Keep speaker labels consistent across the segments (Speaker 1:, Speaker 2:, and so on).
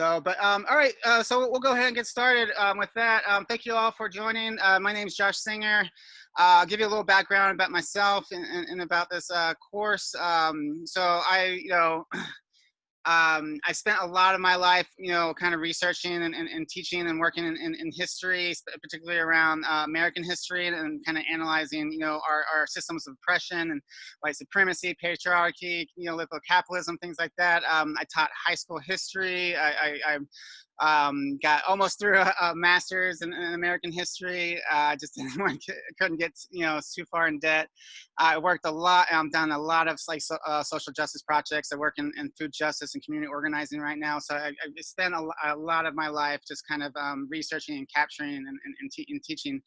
Speaker 1: All right, so we'll go ahead and get started with that. Thank you all for joining. My name is Josh Singer. I'll give you a little background about myself and about this course. I spent a lot of my life, kind of researching and teaching and working in history, particularly around American history and kind of analyzing, our systems of oppression and white supremacy, patriarchy, neoliberal capitalism, things like that. I taught high school history. I got almost through a master's in American history. I just couldn't get too far in debt. I worked a lot. Done a lot of social justice projects. I work in food justice and community organizing right now. So I spent a lot of my life just kind of researching and capturing and teaching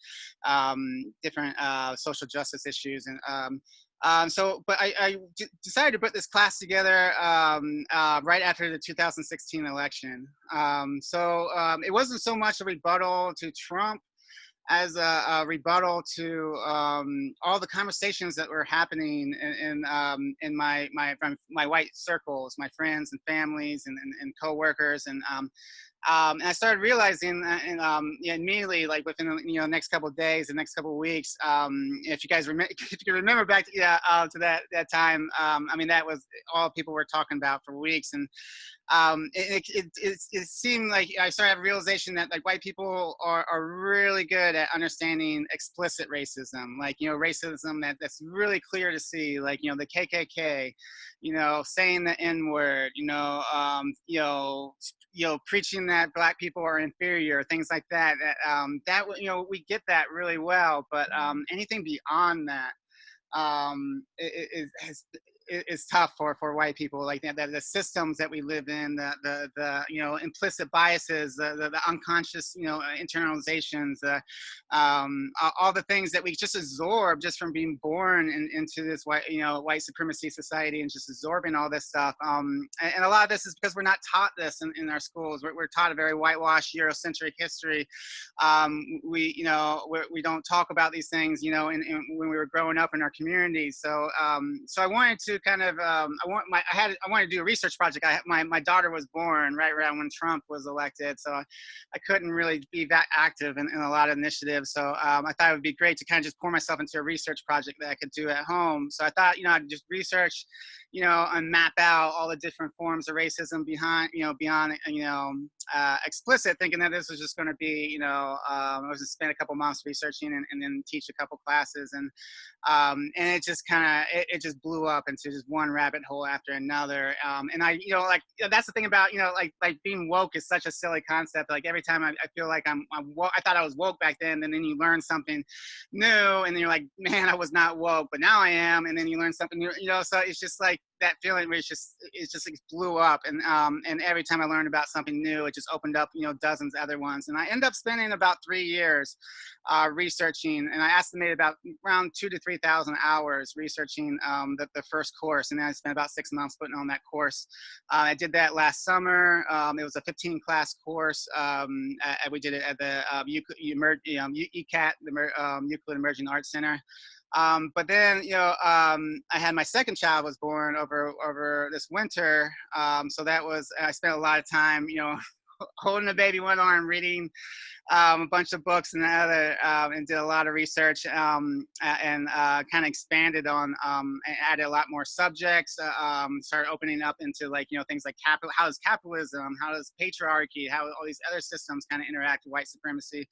Speaker 1: different social justice issues. But I decided to put this class together right after the 2016 election. It wasn't so much a rebuttal to Trump as a rebuttal to all the conversations that were happening in my white circles, my friends and families and coworkers, and I started realizing immediately, like within the next couple of days, the next couple of weeks, if you guys if you remember back to that time, that was all people were talking about for weeks, and it seemed like I started having a realization that like white people are really good at understanding explicit racism, like racism that's really clear to see, like the KKK, saying the N-word, preaching that black people are inferior, things like that. We get that really well, but anything beyond that is tough for white people, like the systems that we live in, the implicit biases, the unconscious internalizations, all the things that we just absorb just from being born into this white supremacy society, and just absorbing all this stuff. And a lot of this is because we're not taught this in our schools. We're taught a very whitewashed Eurocentric history. We don't talk about these things when we were growing up in our communities. So I wanted to kind of I wanted to do a research project. My daughter was born right around when Trump was elected, so I couldn't really be that active in a lot of initiatives. So I thought it would be great to kind of just pour myself into a research project that I could do at home. So I thought I'd just research and map out all the different forms of racism beyond explicit, thinking that this was just going to be I was going to spend a couple months researching and then teach a couple classes, and it just it just blew up into just one rabbit hole after another. And that's the thing about like being woke is such a silly concept. Like every time I feel like I'm woke, I thought I was woke back then, and then you learn something new, and then you're like, man, I was not woke, but now I am. And then you learn something new, so it's just like that feeling where it just blew up, and every time I learned about something new, it just opened up dozens of other ones. And I ended up spending about 3 years researching, and I estimated about around 2,000 to 3,000 hours researching the first course, and then I spent about 6 months putting on that course. I did that last summer. It was a 15-class course. We did it at the ECAT, the Euclid Emerging Arts Center. But then, I had my second child was born over this winter. So I spent a lot of time, holding the baby one arm, reading a bunch of books and the other, and did a lot of research, and kind of expanded on and added a lot more subjects. Started opening up into things like how does capitalism, how does patriarchy, how all these other systems kind of interact with white supremacy.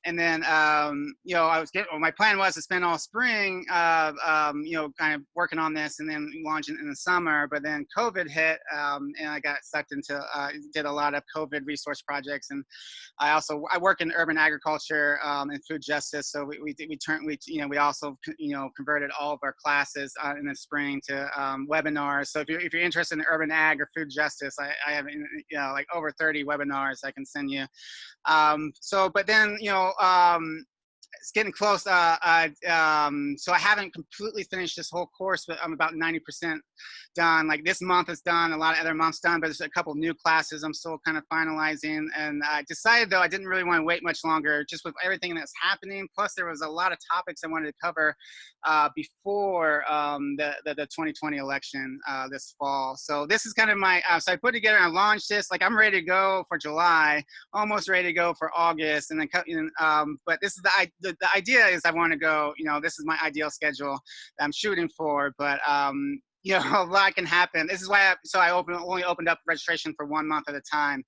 Speaker 1: And then, my plan was to spend all spring, kind of working on this and then launching in the summer. But then COVID hit, and I got sucked into, did a lot of COVID resource projects. And I work in urban agriculture and food justice. So we also converted all of our classes in the spring to webinars. So if you're interested in urban ag or food justice, I have like over 30 webinars I can send you. But then it's getting close. So I haven't completely finished this whole course, but I'm about 90% done. Like this month is done, a lot of other months done, but there's a couple new classes I'm still kind of finalizing. And I decided though I didn't really want to wait much longer, just with everything that's happening. Plus there was a lot of topics I wanted to cover before the 2020 election this fall. So this is kind of my, so I put together and I launched this, like I'm ready to go for July, almost ready to go for August. And then, but this is the idea is I want to go, this is my ideal schedule that I'm shooting for, but a lot can happen. This is why I only opened up registration for 1 month at a time,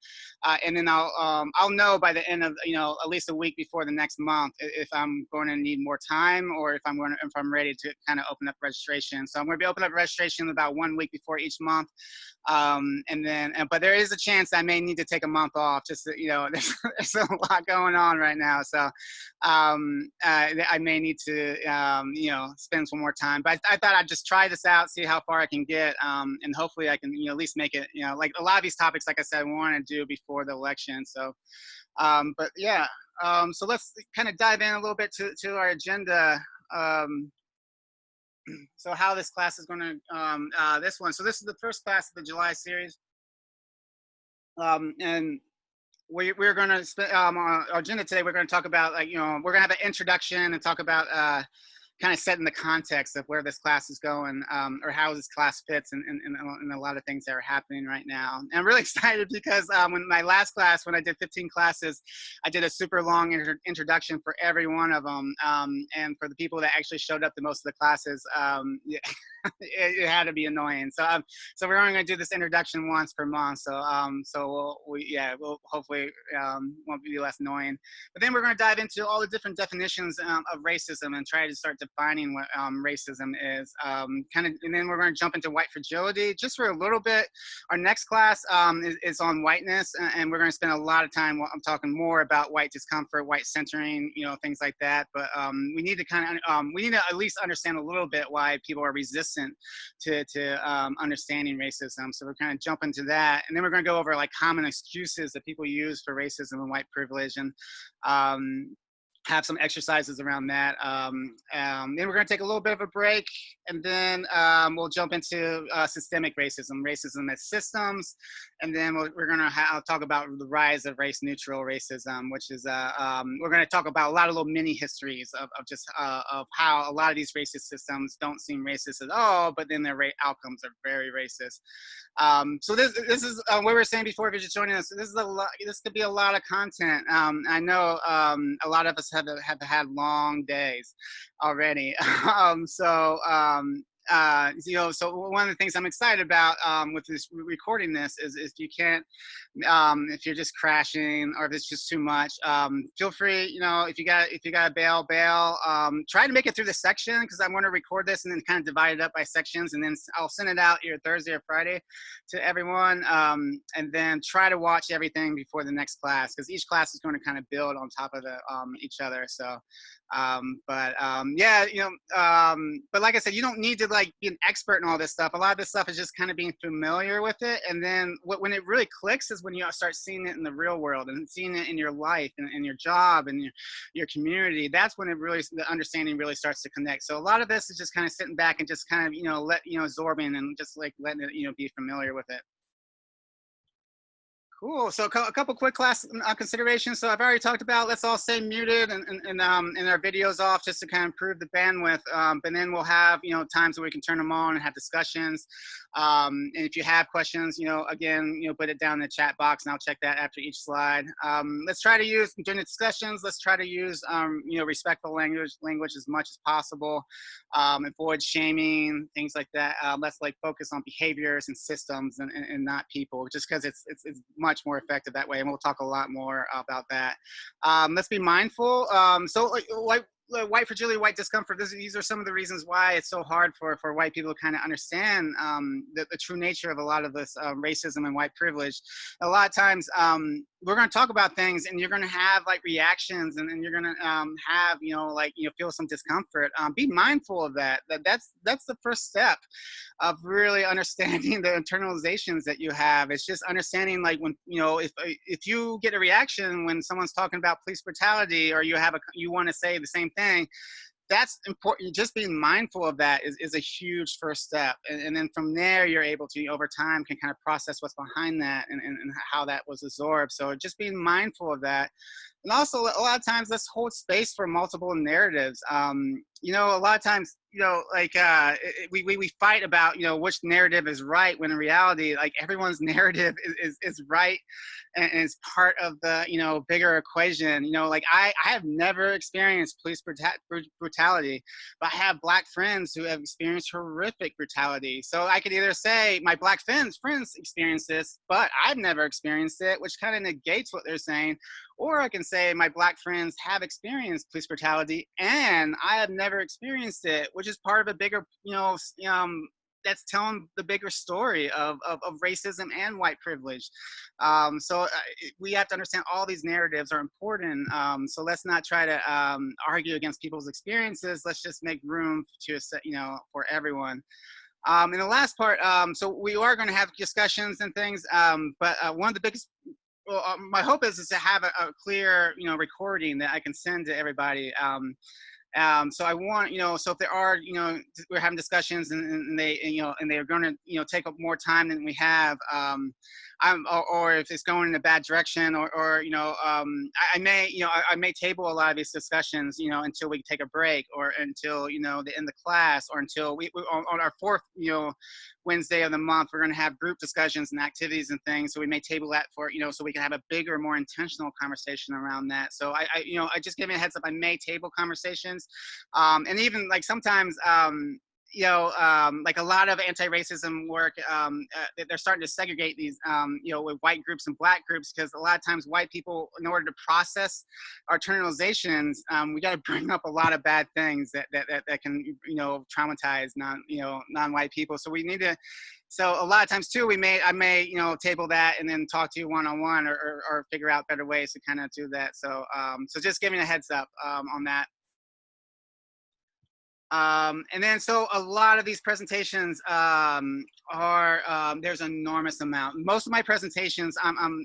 Speaker 1: and then I'll know by the end of at least a week before the next month if I'm going to need more time or if I'm ready to kind of open up registration. So I'm going to be opening up registration about 1 week before each month, but there is a chance I may need to take a month off. Just there's a lot going on right now, so I may need to spend some more time. But I thought I'd just try this out, see how far I can get, and hopefully I can at least make it. Like a lot of these topics, like I said, I want to do before the election. So, but yeah. So let's kind of dive in a little bit to our agenda. So how this class is going to this one. So this is the first class of the July series, and we're going to spend our agenda today. We're going to talk about we're going to have an introduction and talk about kind of setting the context of where this class is going, or how this class fits in a lot of things that are happening right now. And I'm really excited because when my last class, when I did 15 classes, I did a super long introduction for every one of them. And for the people that actually showed up to most of the classes, it had to be annoying. So we're only going to do this introduction once per month. So we'll hopefully won't be less annoying. But then we're going to dive into all the different definitions of racism and try to start defining what racism is. And then we're going to jump into white fragility just for a little bit. Our next class is on whiteness, and we're going to spend a lot of time. I'm talking more about white discomfort, white centering, things like that. But we need to we need to at least understand a little bit why people are resistant to understanding racism. So we're kind of jump into that, and then we're going to go over like common excuses that people use for racism and white privilege, and have some exercises around that. Then we're going to take a little bit of a break, and then we'll jump into systemic racism as systems, and then we're going to talk about the rise of race-neutral racism, which is we're going to talk about a lot of little mini histories of how a lot of these racist systems don't seem racist at all, but then their outcomes are very racist. So this is what we were saying before. If you're just joining us, this could be a lot of content. I know a lot of us have had long days already. So one of the things I'm excited about with this recording this is if you can't, if you're just crashing or if it's just too much, feel free, if you got bail. Try to make it through the section, because I'm going to record this and then kind of divide it up by sections, and then I'll send it out either Thursday or Friday to everyone, and then try to watch everything before the next class, because each class is going to kind of build on top of each other. So but like I said, you don't need to be an expert in all this stuff. A lot of this stuff is just kind of being familiar with it, and then when it really clicks is when you start seeing it in the real world and seeing it in your life and in your job and your community. That's when the understanding really starts to connect. So a lot of this is just kind of sitting back and just kind of absorbing and just letting it be familiar with it. Cool. So a couple quick class considerations. So I've already talked about, let's all stay muted and our videos off just to kind of improve the bandwidth. But then we'll have, times where we can turn them on and have discussions. And if you have questions, again, put it down in the chat box and I'll check that after each slide. Let's try to use, during the discussions, let's try to use, respectful language as much as possible. Avoid shaming, things like that. Let's focus on behaviors and systems and not people, just because it's much more effective that way, and we'll talk a lot more about that. Let's be mindful. White fragility, white discomfort, these are some of the reasons why it's so hard for white people to kind of understand the true nature of a lot of this racism and white privilege. A lot of times, we're going to talk about things, and you're going to have like reactions, and you're going to have, like, feel some discomfort. Be mindful of that. That's the first step of really understanding the internalizations that you have. It's just understanding, like, when, if you get a reaction when someone's talking about police brutality, or you want to say the same thing, that's important. Just being mindful of that is a huge first step. And then from there, you're able to, over time, can kind of process what's behind that, and how that was absorbed. So just being mindful of that. And also, a lot of times, let's hold space for multiple narratives. A lot of times, like, we fight about, which narrative is right, when in reality, like, everyone's narrative is right, and is part of the, bigger equation. Like, I have never experienced police brutality, but I have Black friends who have experienced horrific brutality. So I could either say my Black friends experienced this, but I've never experienced it, which kind of negates what they're saying. Or I can say my Black friends have experienced police brutality, and I have never experienced it, which is part of a bigger, that's telling the bigger story of racism and white privilege. So we have to understand all these narratives are important. So let's not try to argue against people's experiences. Let's just make room to, for everyone. And the last part, so we are going to have discussions and things, but one of the biggest, well, my hope is to have a clear, recording that I can send to everybody. So I want, so if there are, we're having discussions, and they, and they're going to, take up more time than we have, or if it's going in a bad direction, or I may, I may table a lot of these discussions, until we take a break, or until, the end of the class, or until we on our fourth, Wednesday of the month, we're going to have group discussions and activities and things. So we may table that for, so we can have a bigger, more intentional conversation around that. So I just give me a heads up. I may table conversations, and even, like, sometimes, like, a lot of anti-racism work, they're starting to segregate these, with white groups and Black groups, because a lot of times white people, in order to process our internalizations, we got to bring up a lot of bad things that can, traumatize non-white people. So we need to. So a lot of times too, I may, table that and then talk to you one-on-one, or figure out better ways to kind of do that. So so just giving a heads up on that. And then, so a lot of these presentations are, there's an enormous amount. Most of my presentations,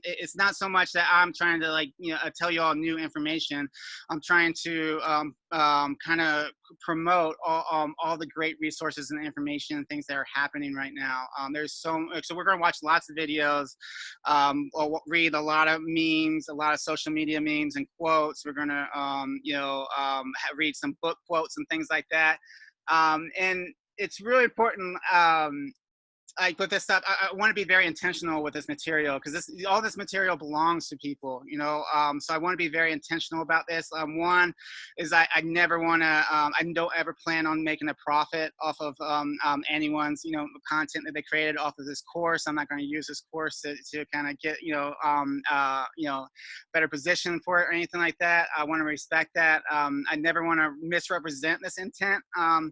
Speaker 1: it's not so much that I'm trying to, like, tell you all new information. I'm trying to kind of promote all the great resources and information and things that are happening right now. There's so we're going to watch lots of videos, or read a lot of memes, a lot of social media memes and quotes. We're going to, read some book quotes and things like that. And it's really important, like, with this stuff, I want to be very intentional with this material, because all this material belongs to people, so I want to be very intentional about this. One is, I never want to, I don't ever plan on making a profit off of anyone's, content that they created off of this course. I'm not going to use this course to kind of get, better position for it or anything like that. I want to respect that. I never want to misrepresent this intent. I'm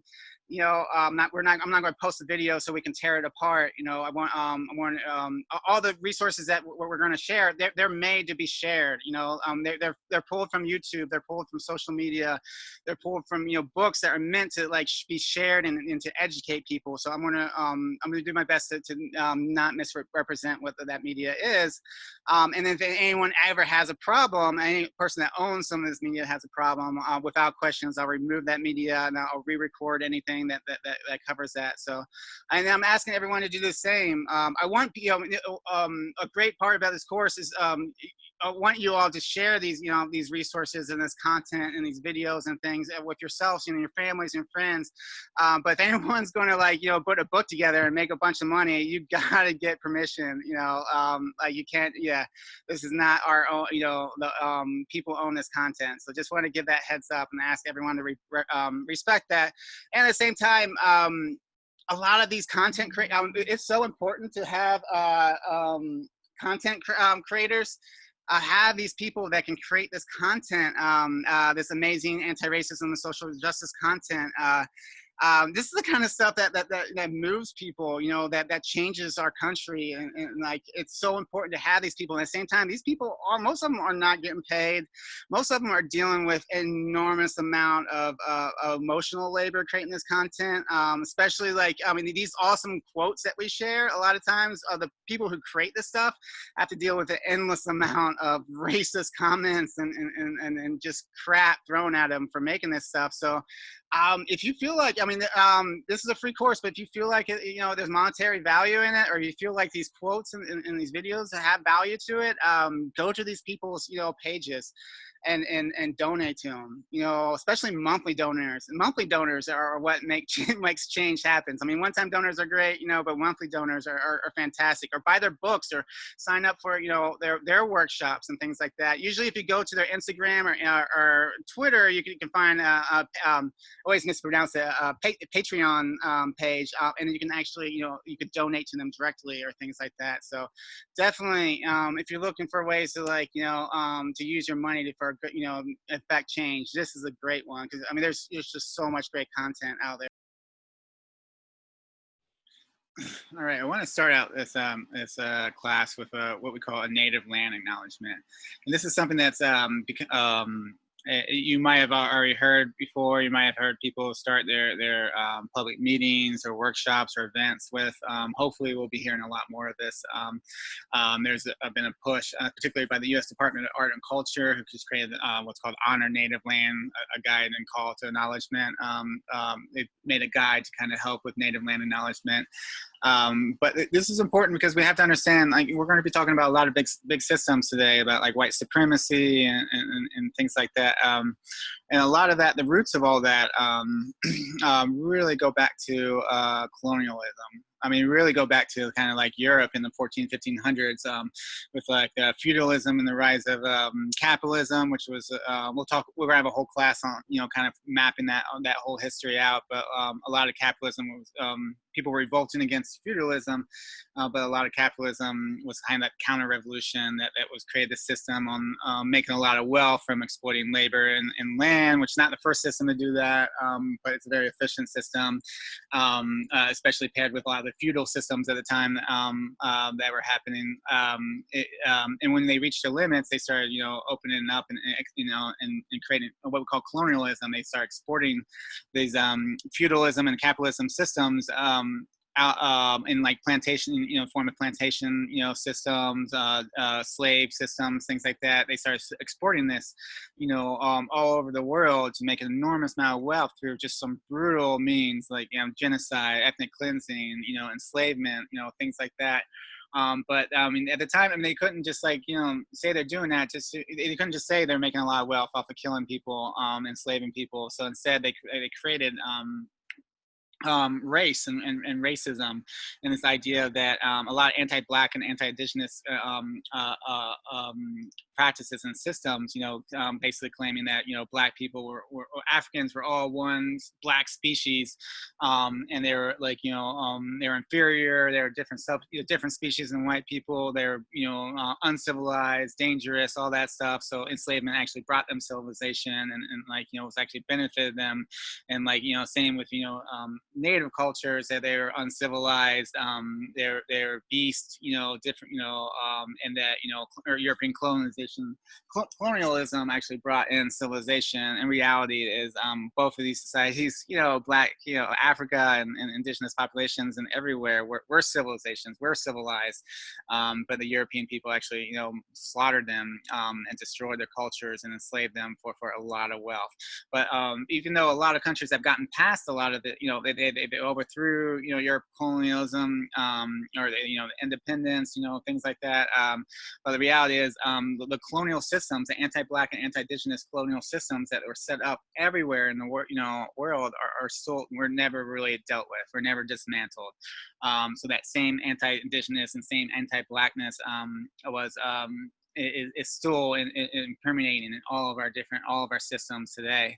Speaker 1: not going to post a video so we can tear it apart. I want all the resources that we're going to share. They're made to be shared. They're pulled from YouTube. They're pulled from social media. They're pulled from, books that are meant to, like, be shared and to educate people. So I'm going to do my best to not misrepresent what that media is. And if anyone ever has a problem, any person that owns some of this media has a problem, without questions, I'll remove that media, and I'll re-record anything that covers that. So, and I'm asking everyone to do the same. I want, a great part about this course is, I want you all to share these, these resources and this content and these videos and things with yourselves, your families and friends. But if anyone's going to, like, put a book together and make a bunch of money, you got to get permission. Like, you can't. Yeah, this is not our own. The people own this content. So just want to give that heads up and ask everyone to respect that. And at the same time, a lot of these content it's so important to have content creators. Have these people that can create this content, this amazing anti-racism and social justice content. this is the kind of stuff that moves people, you know, that changes our country, and like it's so important to have these people. At the same time, these people are, most of them are not getting paid. Most of them are dealing with enormous amount of emotional labor creating this content, especially like, I mean, these awesome quotes that we share. A lot of times, the people who create this stuff have to deal with an endless amount of racist comments and just crap thrown at them for making this stuff. So if you feel like, I mean, this is a free course, but if you feel like it, you know, there's monetary value in it, or you feel like these quotes in these videos have value to it, go to these people's, you know, pages and donate to them, you know, especially monthly donors. And monthly donors are what makes change happens. I mean, one-time donors are great, you know, but monthly donors are fantastic. Or buy their books, or sign up for, you know, their workshops and things like that. Usually if you go to their Instagram or Twitter, you can find always mispronounce it, Patreon page, and you can actually, you know, you could donate to them directly or things like that. So definitely, if you're looking for ways to, like, you know, to use your money for, you know, affect change, this is a great one, because I mean, there's just so much great content out there. All right, I want to start out this class with what we call a native land acknowledgement, and this is something that's you might have already heard before. You might have heard people start their public meetings or workshops or events with. Hopefully, we'll be hearing a lot more of this. There's been a push, particularly by the U.S. Department of Art and Culture, who just created what's called Honor Native Land, a guide and call to acknowledgement. They've made a guide to kind of help with native land acknowledgement. But this is important because we have to understand, like, we're going to be talking about a lot of big systems today, about like white supremacy and things like that. And a lot of that, the roots of all that, really go back to colonialism. I mean, really go back to kind of like Europe in the 1500s, with like feudalism and the rise of capitalism, which was, we're gonna have a whole class on, you know, kind of mapping that whole history out. But a lot of capitalism was, people were revolting against feudalism, but a lot of capitalism was kind of that counter-revolution that was created the system on making a lot of wealth from exploiting labor and land, which is not the first system to do that, but it's a very efficient system, especially paired with a lot of the feudal systems at the time that were happening. And when they reached their limits, they started, you know, opening up and you know, and creating what we call colonialism. They start exporting these feudalism and capitalism systems in like plantation, you know, form of plantation, you know, systems, slave systems, things like that. They started exporting this, you know, all over the world to make an enormous amount of wealth through just some brutal means, like, you know, genocide, ethnic cleansing, you know, enslavement, you know, things like that. But I mean, at the time, I mean, they couldn't just, like, you know, say they're doing that. Just, they couldn't just say they're making a lot of wealth off of killing people, enslaving people. So instead, they created race and racism, and this idea that a lot of anti-Black and anti-Indigenous practices and systems, you know, basically claiming that, you know, Black people or Africans were all one Black species, and they were, like, you know, they were inferior. They were different species than white people. They're, you know, uncivilized, dangerous, all that stuff. So enslavement actually brought them civilization, and like, you know, was actually benefited them. And, like, you know, same with, you know, native cultures, that they're uncivilized, they're beasts, you know, different, you know, and that, you know, or European colonialism actually brought in civilization. And reality is, both of these societies, you know, Black, you know, Africa and indigenous populations and everywhere, we're civilizations, we're civilized, but the European people actually, you know, slaughtered them, and destroyed their cultures and enslaved them for a lot of wealth. But even though a lot of countries have gotten past a lot of it, you know, they overthrew, you know, Europe colonialism, or you know, independence, you know, things like that. But the reality is, the colonial systems, the anti-Black and anti-Indigenous colonial systems that were set up everywhere in the world, you know, are still, were never really dealt with. We're never dismantled. So that same anti-Indigenous and same anti-Blackness was. Is still in permeating in all of our systems today.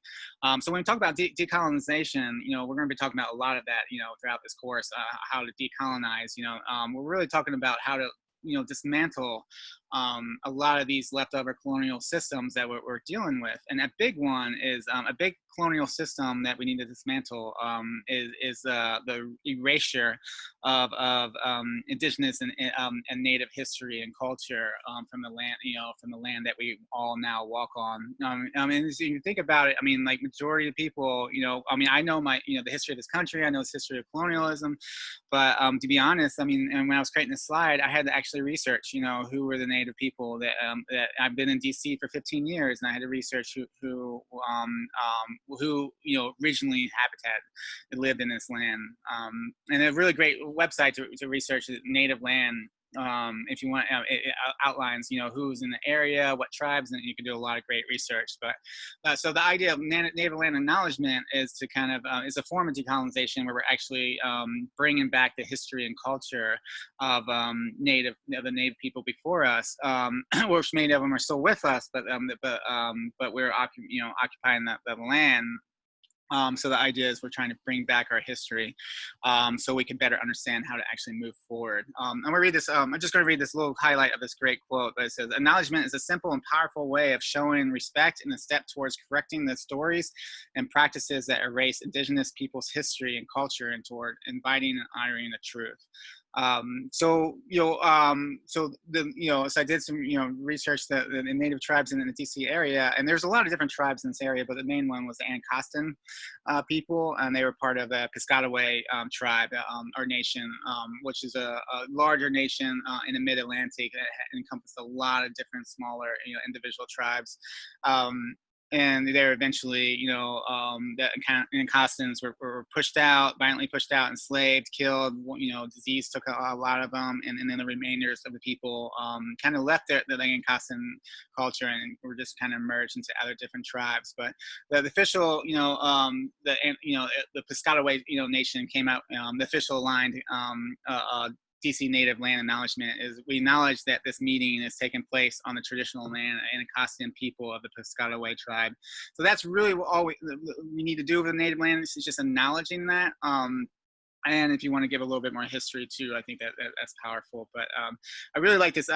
Speaker 1: So when we talk about decolonization, you know, we're going to be talking about a lot of that, you know, throughout this course, how to decolonize. You know, we're really talking about how to, you know, dismantle a lot of these leftover colonial systems that we're dealing with. And a big one is a big colonial system that we need to dismantle is the erasure of indigenous and native history and culture from the land, from the land that we all now walk on. And so you think about it, I mean, like majority of people, I mean, I know the history of this country, I know the history of colonialism, but to be honest, I mean, and when I was creating this slide, I had to actually research, who were the native people that I've been in DC for 15 years, and I had to research who originally habitat that lived in this land. And a really great website to research native land. If you want, it outlines, who's in the area, what tribes, and you can do a lot of great research. But so the idea of native land acknowledgement is to kind of is a form of decolonization where we're actually bringing back the history and culture of the native people before us, which many of them are still with us, but we're occupying the land. So the idea is we're trying to bring back our history so we can better understand how to actually move forward. I'm going to read this. I'm just going to read this little highlight of this great quote. But it says, acknowledgement is a simple and powerful way of showing respect and a step towards correcting the stories and practices that erase indigenous people's history and culture and toward inviting and honoring the truth. So I did some, research the native tribes in the DC area, and there's a lot of different tribes in this area, but the main one was the Anacostan people, and they were part of the Piscataway tribe or nation, which is a larger nation in the mid-Atlantic that encompassed a lot of different smaller, individual tribes. And they were eventually, the Anacostans were pushed out, violently pushed out, enslaved, killed. Disease took a lot of them, and then the remainders of the people kind of left the Anacostan culture and were just kind of merged into other different tribes. But the official, the Piscataway, nation came out. The official line. DC Native Land Acknowledgement is we acknowledge that this meeting is taking place on the traditional land and Anacostan people of the Piscataway tribe. So that's really all we need to do with the native land is just acknowledging that. And if you want to give a little bit more history too, I think that's powerful. But I really like this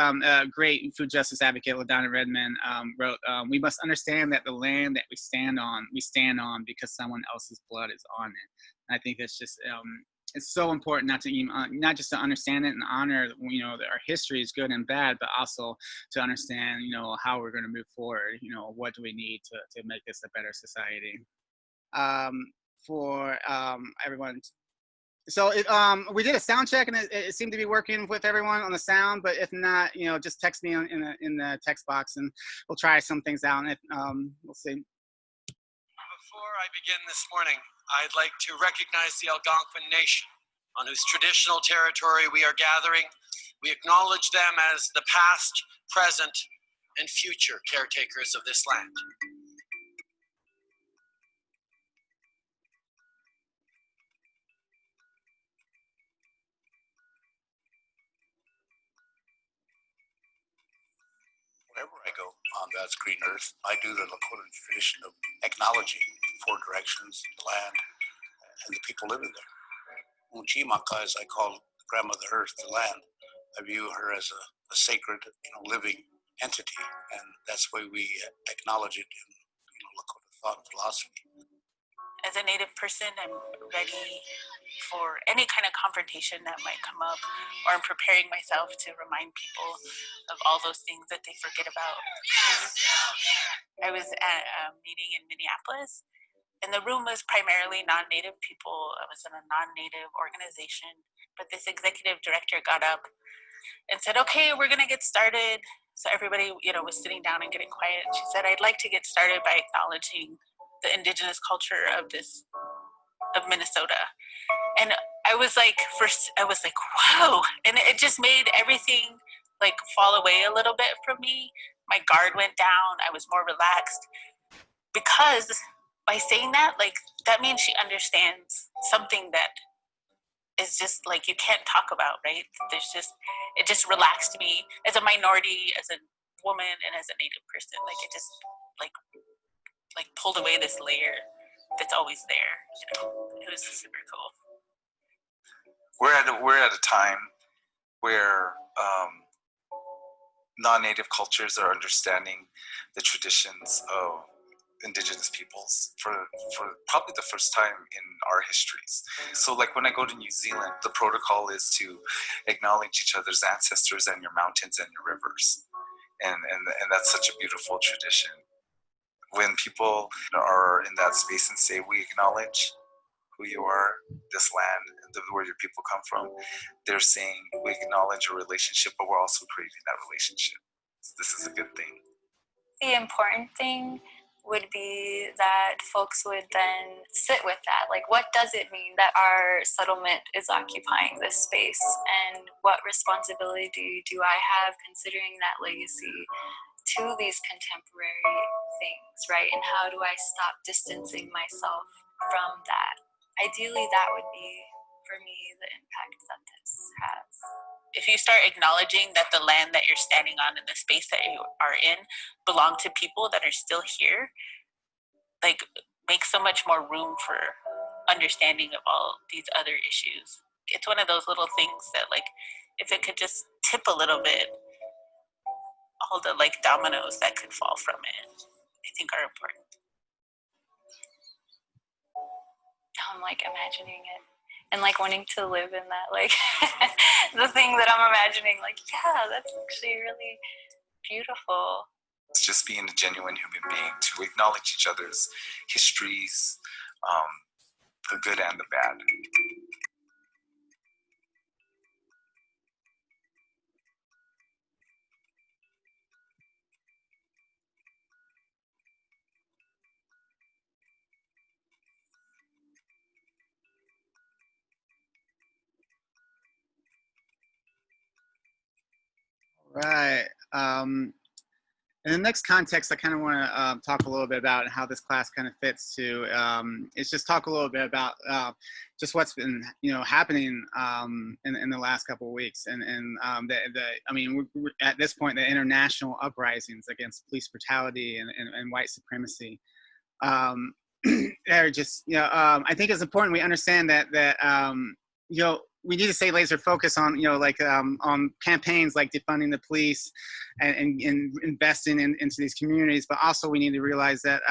Speaker 1: great food justice advocate, LaDonna Redmond, wrote, we must understand that the land that we stand on because someone else's blood is on it. And I think that's just, it's so important not just to understand it and honor, that our history is good and bad, but also to understand, how we're going to move forward. What do we need to make this a better society for everyone. So we did a sound check, and it seemed to be working with everyone on the sound. But if not, just text me in the text box, and we'll try some things out. And we'll see.
Speaker 2: Before I begin this morning, I'd like to recognize the Algonquin Nation, on whose traditional territory we are gathering. We acknowledge them as the past, present, and future caretakers of this land.
Speaker 3: Wherever I go on God's green earth, I do the Lakota tradition of acknowledging four directions, the land, and the people living there. Uchimaka, as I call Grandmother Earth, the land, I view her as a sacred, living entity, and that's why we acknowledge it in Lakota thought and philosophy.
Speaker 4: As a Native person, I'm ready for any kind of confrontation that might come up, or I'm preparing myself to remind people of all those things that they forget about. I was at a meeting in Minneapolis, and the room was primarily non-Native people. I was in a non-Native organization, but this executive director got up and said, okay, we're gonna get started. So everybody, was sitting down and getting quiet. She said, I'd like to get started by acknowledging the indigenous culture of Minnesota. And I was like, whoa. And it just made everything like fall away a little bit from me. My guard went down. I was more relaxed because by saying that, like, that means she understands something that is just like, you can't talk about, right? It just relaxed me as a minority, as a woman, and as a Native person. Like, it just like pulled away this layer that's always there. It was super cool.
Speaker 5: We're at a time where non-native cultures are understanding the traditions of indigenous peoples for probably the first time in our histories. So like when I go to New Zealand, the protocol is to acknowledge each other's ancestors and your mountains and your rivers. And that's such a beautiful tradition. When people are in that space and say, we acknowledge who you are, this land, where your people come from, they're saying we acknowledge a relationship, but we're also creating that relationship. This is a good thing.
Speaker 6: The important thing would be that folks would then sit with that. Like, what does it mean that our settlement is occupying this space? And what responsibility do I have considering that legacy to these contemporary things, right? And how do I stop distancing myself from that? Ideally, that would be, for me, the impact that this has.
Speaker 4: If you start acknowledging that the land that you're standing on and the space that you are in belong to people that are still here, like, make so much more room for understanding of all these other issues. It's one of those little things that, like, if it could just tip a little bit, all the like dominoes that could fall from it, I think are important.
Speaker 6: Now I'm like imagining it and like wanting to live in that, like the thing that I'm imagining, like, yeah, that's actually really beautiful.
Speaker 5: It's just being a genuine human being, to acknowledge each other's histories, the good and the bad.
Speaker 1: Right. In the next context, I kind of want to talk a little bit about how this class kind of fits to. It's just talk a little bit about just what's been happening in the last couple of weeks, and I mean, we're at this point, the international uprisings against police brutality and white supremacy. They're just I think it's important we understand that we need to stay laser focused on on campaigns like defunding the police and investing into these communities, but also we need to realize that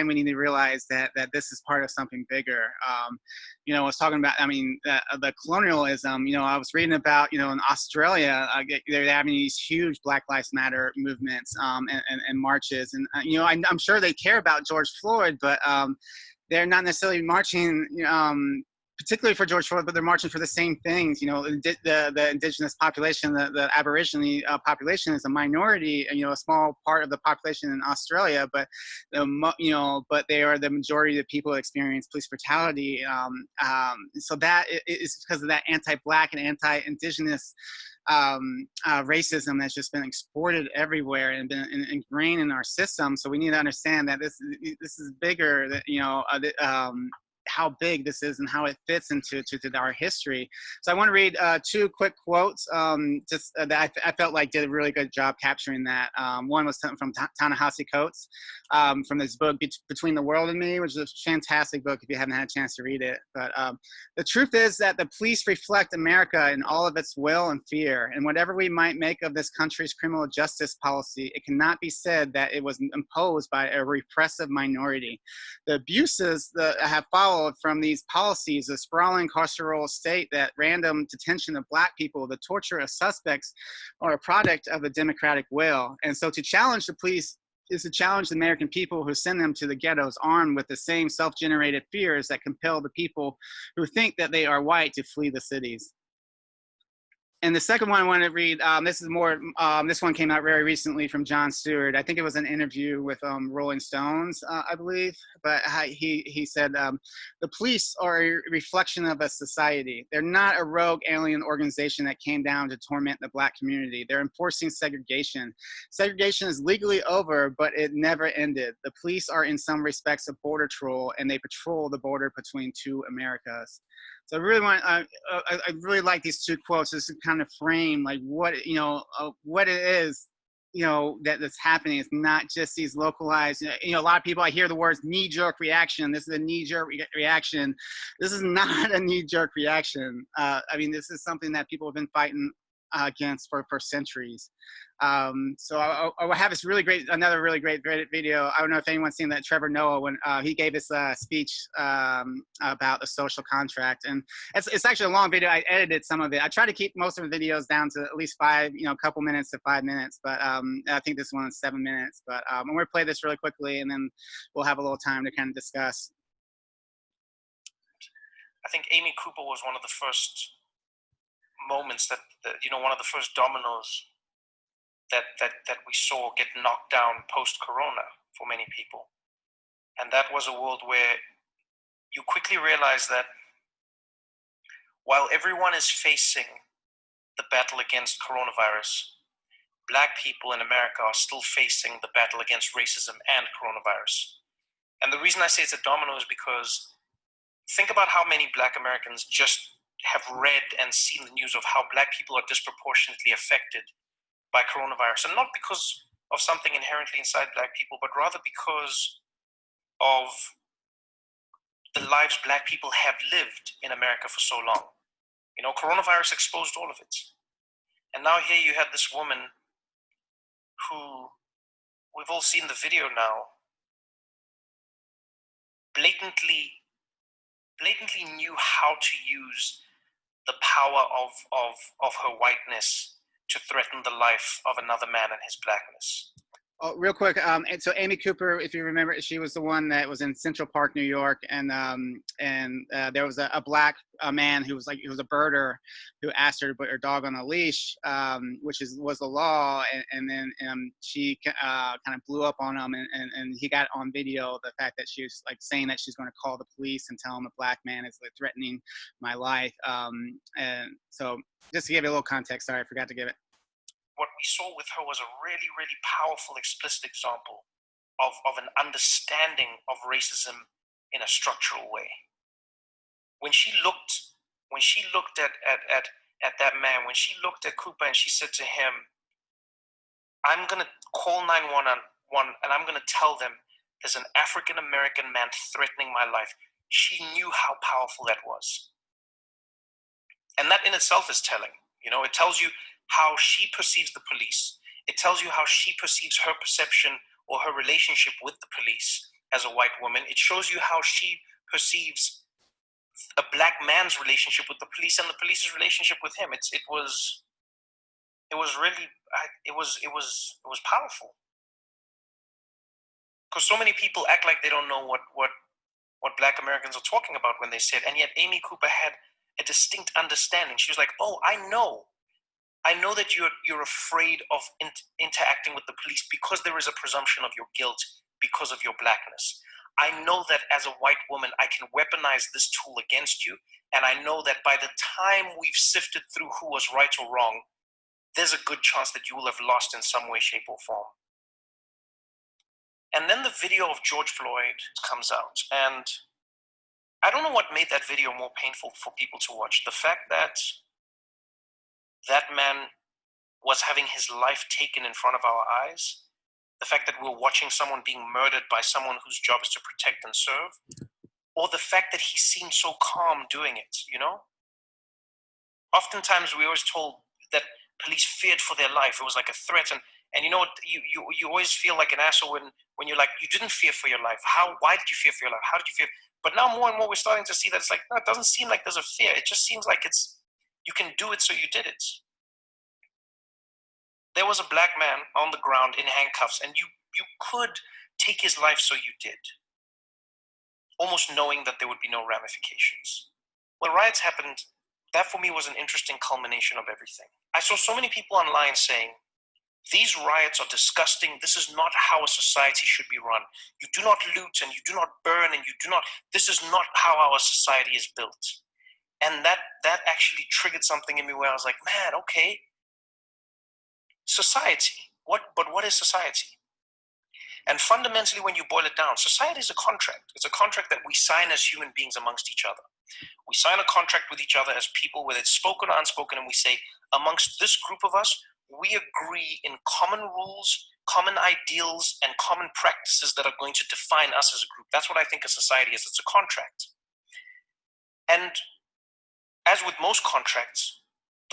Speaker 1: we need to realize that this is part of something bigger. I was talking about, the colonialism. I was reading about, in Australia, they're having these huge Black Lives Matter movements and marches, and I'm sure they care about George Floyd, but they're not necessarily marching particularly for George Floyd, but they're marching for the same things. The indigenous population, the Aborigine population is a minority, a small part of the population in Australia, but but they are the majority of the people that experience police brutality. So that is because of that anti-Black and anti-indigenous racism that's just been exported everywhere and been ingrained in our system. So we need to understand that this is bigger. That how big this is and how it fits into our history. So I want to read two quick quotes that I felt like did a really good job capturing that. One was from Ta-Nehisi Coates from this book, Between the World and Me, which is a fantastic book if you haven't had a chance to read it. But the truth is that the police reflect America in all of its will and fear. And whatever we might make of this country's criminal justice policy, it cannot be said that it was imposed by a repressive minority. The abuses that have followed from these policies, the sprawling carceral state, that random detention of Black people, the torture of suspects, are a product of the democratic will. And so to challenge the police is to challenge the American people who send them to the ghettos armed with the same self-generated fears that compel the people who think that they are white to flee the cities. And the second one I want to read, this is more, this one came out very recently from Jon Stewart. I think it was an interview with Rolling Stones, I believe. But he said, the police are a reflection of a society. They're not a rogue alien organization that came down to torment the Black community. They're enforcing segregation. Segregation is legally over, but it never ended. The police are in some respects a border troll, and they patrol the border between two Americas. So I really I really like these two quotes just to kind of frame like what what it is that's happening. It's not just these localized. A lot of people, I hear the words knee-jerk reaction. This is a knee-jerk reaction. This is not a knee-jerk reaction. This is something that people have been fighting against for centuries. So I have this another really great video. I don't know if anyone's seen that, Trevor Noah, when he gave his speech about the social contract. And it's actually a long video. I edited some of it. I try to keep most of the videos down to at least a couple minutes to 5 minutes. But I think this one is 7 minutes. But I'm going to play this really quickly, and then we'll have a little time to kind of discuss.
Speaker 7: I think Amy Cooper was one of the first moments that one of the first dominoes that we saw get knocked down post-corona for many people. And that was a world where you quickly realize that while everyone is facing the battle against coronavirus, Black people in America are still facing the battle against racism and coronavirus. And the reason I say it's a domino is because think about how many Black Americans just have read and seen the news of how Black people are disproportionately affected by coronavirus, and not because of something inherently inside Black people, but rather because of the lives Black people have lived in America for so long. Coronavirus exposed all of it. And now here you had this woman who, we've all seen the video now, blatantly knew how to use the power of her whiteness to threaten the life of another man and his Blackness.
Speaker 1: Oh, real quick, and so Amy Cooper, if you remember, she was the one that was in Central Park, New York, and there was a Black man who was a birder who asked her to put her dog on a leash, which was the law, and then she kind of blew up on him, and he got on video the fact that she was saying that she's going to call the police and tell him a Black man is threatening my life, and so just to give you a little context, sorry, I forgot to give it.
Speaker 7: What we saw with her was a really, really powerful, explicit example of an understanding of racism in a structural way. When she looked at that man, when she looked at Cooper and she said to him, I'm going to call 911 and I'm going to tell them there's an African-American man threatening my life. She knew how powerful that was. And that in itself is telling. It tells you how she perceives the police. It tells you how she perceives her perception or her relationship with the police as a white woman. It shows you how she perceives a Black man's relationship with the police and the police's relationship with him. It was powerful. Because so many people act like they don't know what Black Americans are talking about when they say it, and yet Amy Cooper had a distinct understanding. She was like, oh, I know that you're afraid of interacting with the police because there is a presumption of your guilt because of your Blackness. I know that as a white woman, I can weaponize this tool against you. And I know that by the time we've sifted through who was right or wrong, there's a good chance that you will have lost in some way, shape, or form. And then the video of George Floyd comes out. And I don't know what made that video more painful for people to watch. The fact that that man was having his life taken in front of our eyes, the fact that we're watching someone being murdered by someone whose job is to protect and serve, or the fact that he seemed so calm doing it, Oftentimes we always told that police feared for their life. It was like a threat. And you always feel like an asshole when you're like, you didn't fear for your life. Why did you fear for your life? How did you fear? But now more and more we're starting to see that it's like, no, it doesn't seem like there's a fear. It just seems like you can do it, so you did it. There was a Black man on the ground in handcuffs, and you could take his life, so you did, almost knowing that there would be no ramifications. When riots happened, that for me was an interesting culmination of everything. I saw so many people online saying, these riots are disgusting. This is not how a society should be run. You do not loot and you do not burn and this is not how our society is built. And that actually triggered something in me where I was like, man, okay, society. But what is society? And fundamentally, when you boil it down, society is a contract. It's a contract that we sign as human beings amongst each other. We sign a contract with each other as people, whether it's spoken or unspoken, and we say, amongst this group of us, we agree in common rules, common ideals, and common practices that are going to define us as a group. That's what I think a society is. It's a contract. And as with most contracts,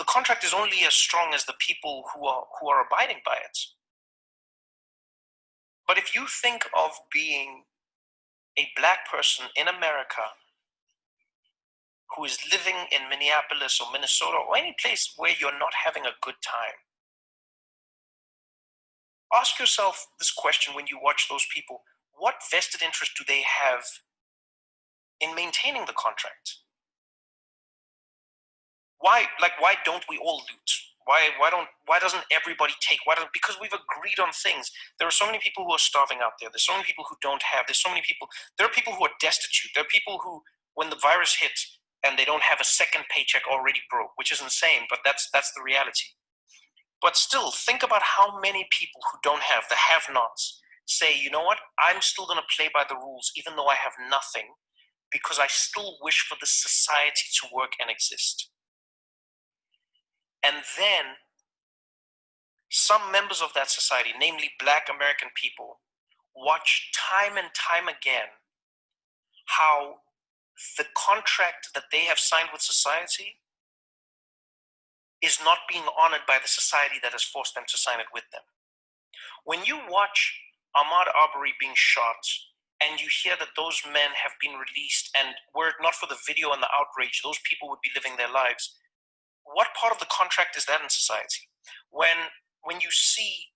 Speaker 7: the contract is only as strong as the people who are abiding by it. But if you think of being a black person in America who is living in Minneapolis or Minnesota or any place where you're not having a good time, ask yourself this question when you watch those people: what vested interest do they have in maintaining the contract? Why don't we all loot? Why doesn't everybody take? Because we've agreed on things. There are so many people who are starving out there. There's so many people who don't have. There are people who are destitute. There are people who, when the virus hits and they don't have a second paycheck, already broke, which is insane, but that's the reality. But still, think about how many people who don't have, the have-nots, say, you know what, I'm still going to play by the rules even though I have nothing, because I still wish for this society to work and exist. And then some members of that society, namely Black American people, watch time and time again how the contract that they have signed with society is not being honored by the society that has forced them to sign it with them. When you watch Ahmaud Arbery being shot and you hear that those men have been released, and were it not for the video and the outrage, those people would be living their lives, what part of the contract is that in society? When you see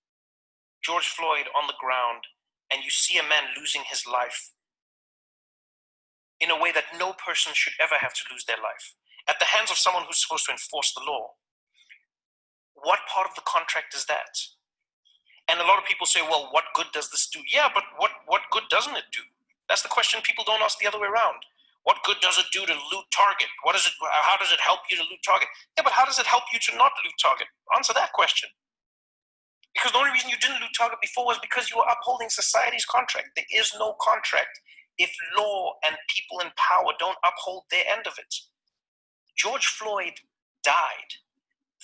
Speaker 7: George Floyd on the ground and you see a man losing his life in a way that no person should ever have to lose their life, at the hands of someone who's supposed to enforce the law, what part of the contract is that? And a lot of people say, well, what good does this do? Yeah, but what good doesn't it do? That's the question people don't ask the other way around. What good does it do to loot Target? How does it help you to loot Target? Yeah, but how does it help you to not loot Target? Answer that question. Because the only reason you didn't loot Target before was because you were upholding society's contract. There is no contract if law and people in power don't uphold their end of it. George Floyd died.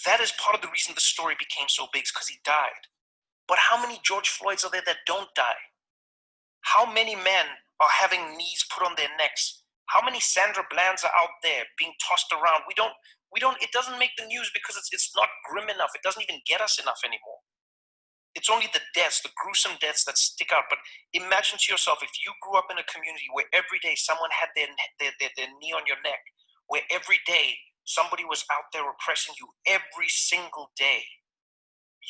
Speaker 7: That is part of the reason the story became so big, is because he died. But how many George Floyds are there that don't die? How many men are having knees put on their necks? How many Sandra Blands are out there being tossed around? It doesn't make the news because it's not grim enough. It doesn't even get us enough anymore. It's only the deaths, the gruesome deaths that stick out. But imagine to yourself, if you grew up in a community where every day someone had their knee on your neck, where every day somebody was out there oppressing you every single day.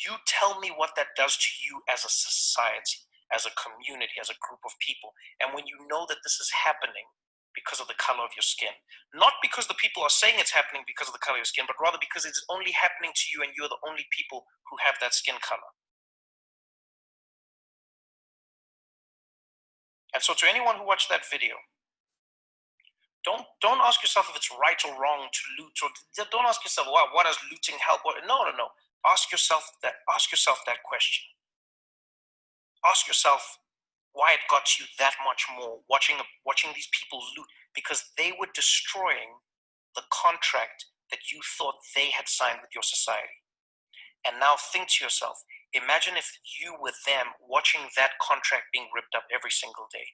Speaker 7: You tell me what that does to you as a society, as a community, as a group of people. And when you know that this is happening because of the color of your skin, not because the people are saying it's happening because of the color of your skin, but rather because it's only happening to you and you're the only people who have that skin color. And so to anyone who watched that video, don't ask yourself if it's right or wrong to loot, or don't ask yourself, wow, what does looting help? No. Ask yourself that question. Ask yourself why it got you that much more watching these people loot, because they were destroying the contract that you thought they had signed with your society. And now think to yourself, imagine if you were them watching that contract being ripped up every single day.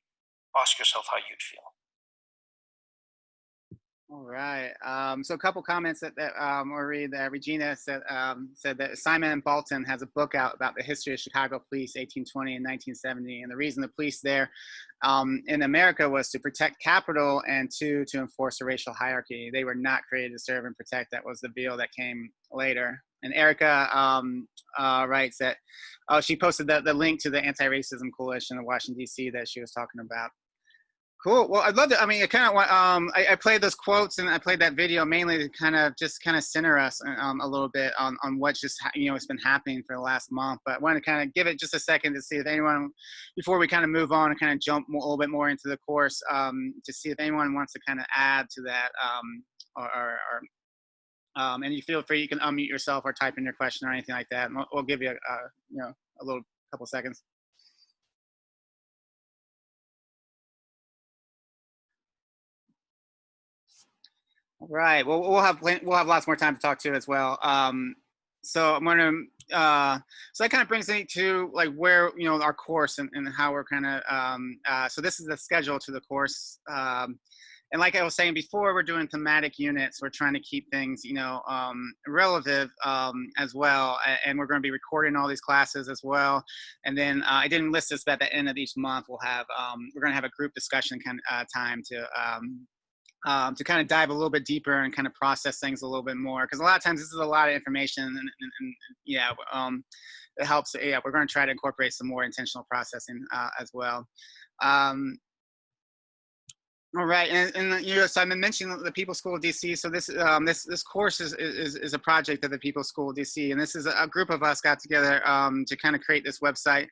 Speaker 7: Ask yourself how you'd feel.
Speaker 1: All right. So a couple comments that Regina said that Simon Baldwin has a book out about the history of Chicago police, 1820 and 1970, and the reason the police there in America was to protect capital and to enforce a racial hierarchy. They were not created to serve and protect. That was the bill that came later. And Erica writes that she posted the link to the Anti-Racism Coalition in Washington, D.C. that she was talking about. Cool. Well, I'd love to. I mean, I played those quotes and I played that video mainly to kind of center us a little bit on what just has been happening for the last month. But I want to kind of give it just a second to see if anyone, before we kind of move on and kind of jump a little bit more into the course, to see if anyone wants to kind of add to that, and you feel free. You can unmute yourself or type in your question or anything like that. And we'll give you a little couple seconds. Right. Well, we'll have lots more time to talk to as well. So I'm going to, so that kind of brings me to like where, our course and how we're kind of, so this is the schedule to the course. and like I was saying before, we're doing thematic units. We're trying to keep things, relevant as well. And we're going to be recording all these classes as well. And then I didn't list this, but at the end of each month, we'll have we're going to have a group discussion kind of time to kind of dive a little bit deeper and kind of process things a little bit more. Because a lot of times this is a lot of information, and yeah, it helps. Yeah, we're going to try to incorporate some more intentional processing as well. All right, and so I've been mentioning the People School of DC. So this course is a project of the People School of DC, and this is a group of us got together to kind of create this website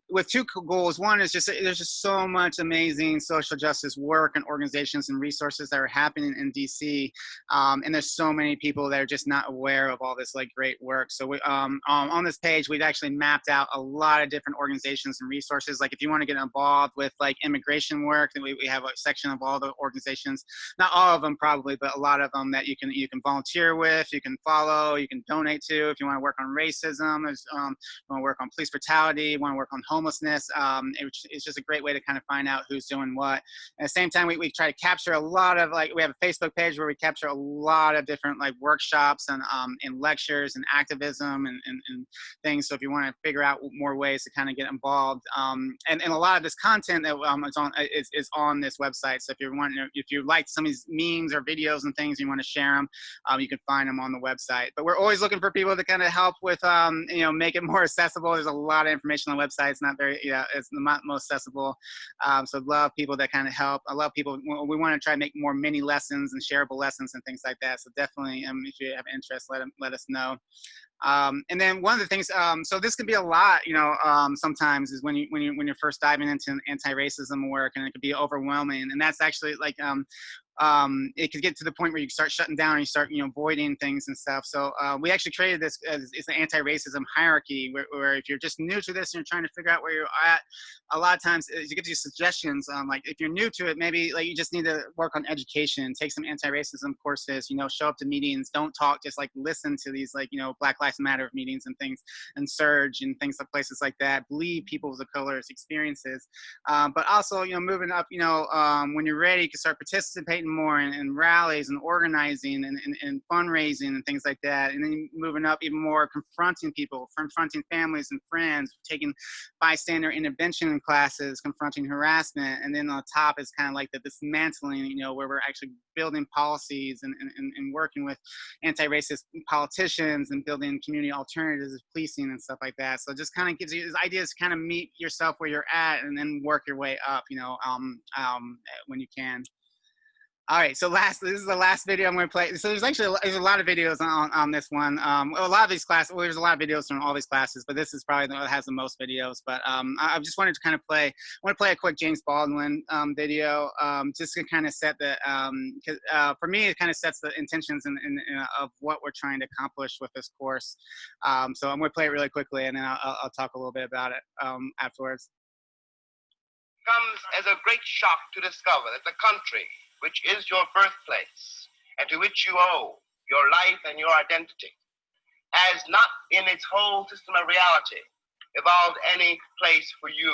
Speaker 1: with two goals. One is there's just so much amazing social justice work and organizations and resources that are happening in DC, and there's so many people that are just not aware of all this like great work. So we on this page we've actually mapped out a lot of different organizations and resources. Like if you want to get involved with like immigration work, then we have a section of all the organizations, not all of them probably, but a lot of them that you can volunteer with, you can follow, you can donate to. If you want to work on racism, you want to work on police brutality, you want to work on homelessness, it's just a great way to kind of find out who's doing what. At the same time, we try to capture a lot of, like, we have a Facebook page where we capture a lot of different like workshops and lectures and activism and things. So if you want to figure out more ways to kind of get involved, and a lot of this content that is on this website. So if you like some of these memes or videos and things, you want to share them, you can find them on the website. But we're always looking for people to kind of help with, make it more accessible. There's a lot of information on the website. It's not very, it's not most accessible. So love people that kind of help. I love people. We want to try to make more mini lessons and shareable lessons and things like that. So definitely, if you have interest, let us know. And then one of the things, so this can be a lot, sometimes is when you're first diving into anti-racism work, and it could be overwhelming. And that's actually like, it could get to the point where you start shutting down and you start, avoiding things and stuff. So we actually created this as it's an anti-racism hierarchy where if you're just new to this and you're trying to figure out where you're at, a lot of times it gives you suggestions. Like if you're new to it, maybe like you just need to work on education, take some anti-racism courses, show up to meetings, don't talk, just like listen to these like, Black Lives Matter meetings and things, and Surge and things like places like that. Believe people's of color's experiences. But also, moving up, when you're ready, you can start participating more in rallies and organizing and fundraising and things like that. And then moving up even more, confronting people, confronting families and friends, taking bystander intervention classes, confronting harassment. And then on top is kind of like the dismantling, where we're actually building policies and working with anti-racist politicians and building community alternatives, policing and stuff like that. So it just kind of gives you these ideas to kind of meet yourself where you're at and then work your way up, when you can. All right, so this is the last video I'm going to play. So there's a lot of videos on this one. A lot of these classes, there's a lot of videos from all these classes, but this is probably the one that has the most videos. But I just wanted to kind of I want to play a quick James Baldwin video, just to kind of set the, for me, it kind of sets the intentions of what we're trying to accomplish with this course. So I'm going to play it really quickly, and then I'll talk a little bit about it afterwards.
Speaker 8: Comes as a great shock to discover that the country, which is your birthplace, and to which you owe your life and your identity, has not in its whole system of reality evolved any place for you.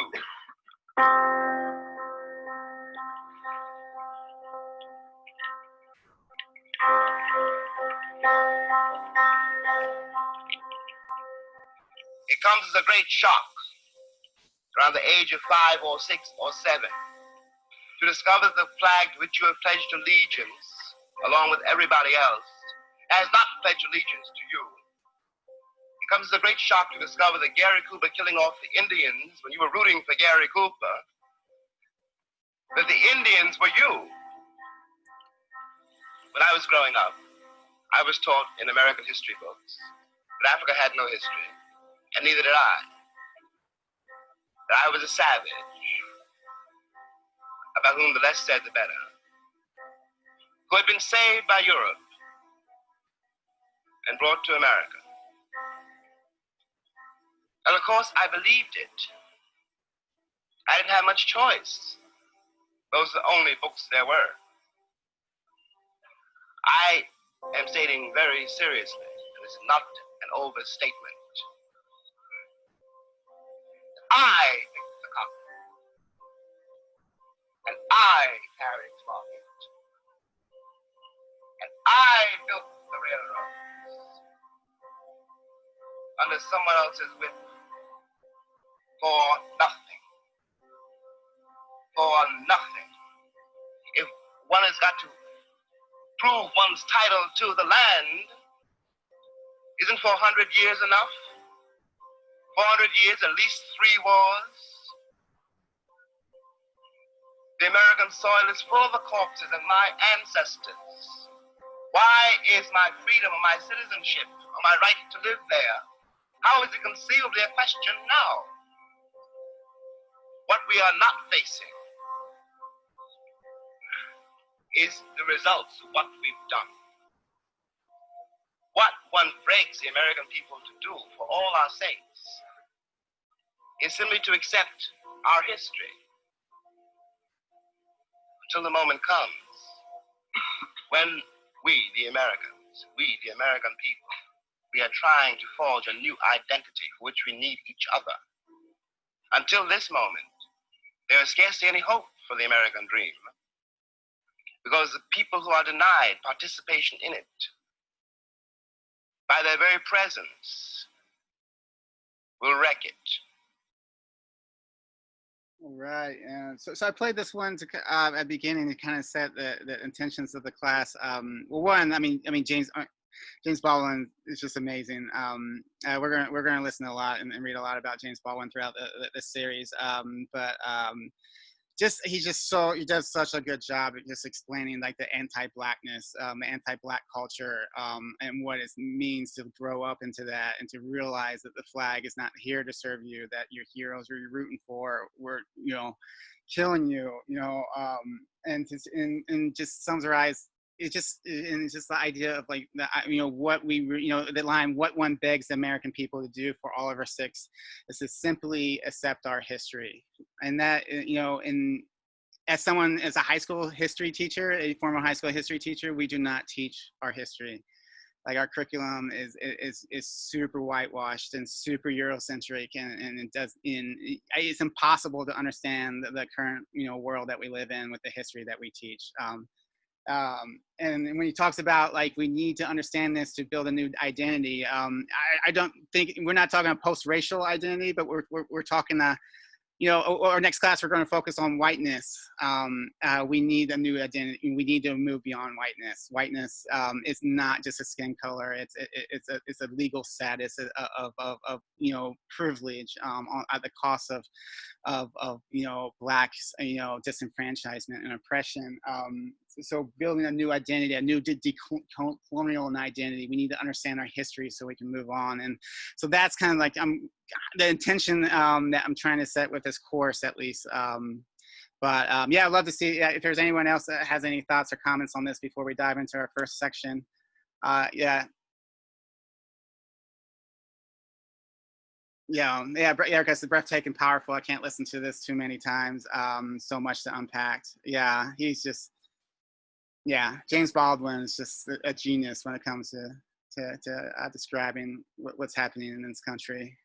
Speaker 8: It comes as a great shock around the age of 5 or 6 or 7 to discover that the flag to which you have pledged allegiance, along with everybody else, has not pledged allegiance to you. It comes as a great shock to discover that Gary Cooper killing off the Indians when you were rooting for Gary Cooper, that the Indians were you. When I was growing up, I was taught in American history books that Africa had no history, and neither did I. That I was a savage, about whom the less said the better, who had been saved by Europe and brought to America. And of course, I believed it. I didn't have much choice. Those are the only books there were. I am stating very seriously, and this is not an overstatement, I picked the cotton, and I carried cloth. as someone else's whip for nothing. For nothing. If one has got to prove one's title to the land, isn't 400 years enough? 400 years, at least 3 wars. The American soil is full of the corpses of my ancestors. Why is my freedom or my citizenship or my right to live there? How is it conceivably a question now? What we are not facing is the results of what we've done. What one begs the American people to do for all our sakes is simply to accept our history until the moment comes when we, the Americans, we, the American people, we are trying to forge a new identity for which we need each other. Until this moment, there is scarcely any hope for the American dream, because the people who are denied participation in it, by their very presence, will wreck it.
Speaker 1: All right, and so I played this one to at the beginning to kind of set the intentions of the class. Well, one, I mean James Baldwin is just amazing. We're gonna listen a lot and read a lot about James Baldwin throughout the series. He does such a good job at just explaining like the anti-blackness, the anti-black culture, and what it means to grow up into that and to realize that the flag is not here to serve you, that your heroes who you're rooting for were, killing you, and just summarize. It's just the idea of like the line, what one begs the American people to do for all of our six is to simply accept our history. And that, as a high school history teacher, a former high school history teacher, we do not teach our history. Like our curriculum is super whitewashed and super Eurocentric, and it's impossible to understand the current world that we live in with the history that we teach. And when he talks about like we need to understand this to build a new identity, I don't think we're not talking a post-racial identity, but we're talking our next class we're going to focus on whiteness. We need a new identity. We need to move beyond whiteness. Whiteness is not just a skin color. It's a legal status of privilege at the cost of blacks disenfranchisement and oppression. So building a new identity, a new decolonial identity, we need to understand our history so we can move on. And so that's kind of like the intention that I'm trying to set with this course, at least. Yeah, I'd love to see if there's anyone else that has any thoughts or comments on this before we dive into our first section. Yeah, because the breathtaking, powerful. I can't listen to this too many times. So much to unpack. Yeah, he's just. Yeah, James Baldwin is just a genius when it comes to describing what's happening in this country.